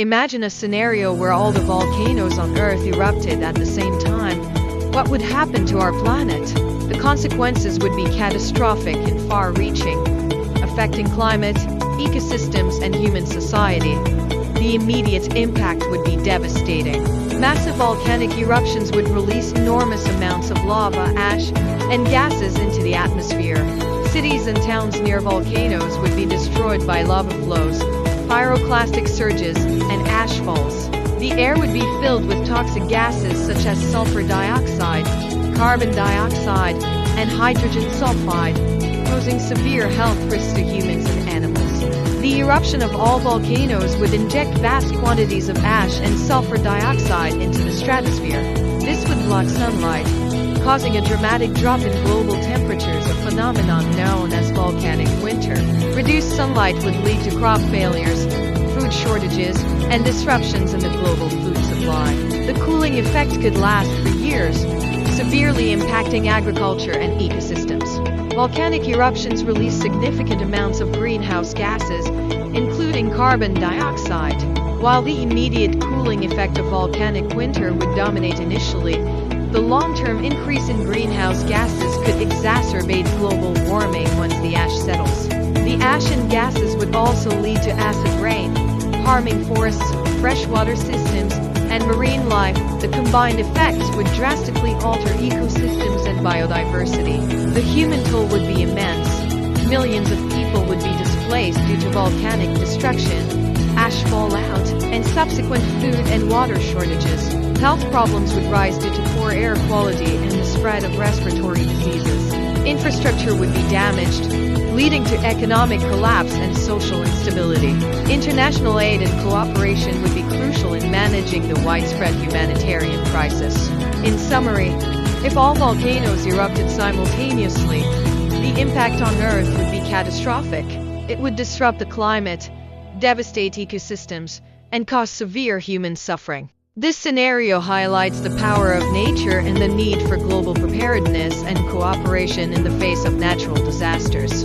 Imagine a scenario where all the volcanoes on Earth erupted at the same time. What would happen to our planet? The consequences would be catastrophic and far-reaching, affecting climate, ecosystems, and human society. The immediate impact would be devastating. Massive volcanic eruptions would release enormous amounts of lava, ash, and gases into the atmosphere. Cities and towns near volcanoes would be destroyed by lava flows, pyroclastic surges, and ash falls. The air would be filled with toxic gases such as sulfur dioxide, carbon dioxide, and hydrogen sulfide, posing severe health risks to humans and animals. The eruption of all volcanoes would inject vast quantities of ash and sulfur dioxide into the stratosphere. This would block sunlight, causing a dramatic drop in global temperatures, a phenomenon known as volcanic winter. Reduced sunlight would lead to crop failures, food shortages, and disruptions in the global food supply. The cooling effect could last for years, severely impacting agriculture and ecosystems. Volcanic eruptions release significant amounts of greenhouse gases, including carbon dioxide. While the immediate cooling effect of volcanic winter would dominate initially, the long-term increase in greenhouse gases could exacerbate global warming once the ash settles. The ash and gases would also lead to acid rain, harming forests, freshwater systems, and marine life. The combined effects would drastically alter ecosystems and biodiversity. The human toll would be immense. Millions of people would be displaced due to volcanic destruction, ash fallout, and subsequent food and water shortages. Health problems would rise due to poor air quality and the spread of respiratory diseases. Infrastructure would be damaged, leading to economic collapse and social instability. International aid and cooperation would be crucial in managing the widespread humanitarian crisis. In summary, if all volcanoes erupted simultaneously, the impact on Earth would be catastrophic. It would disrupt the climate, devastate ecosystems, and cause severe human suffering. This scenario highlights the power of nature and the need for global preparedness and cooperation in the face of natural disasters.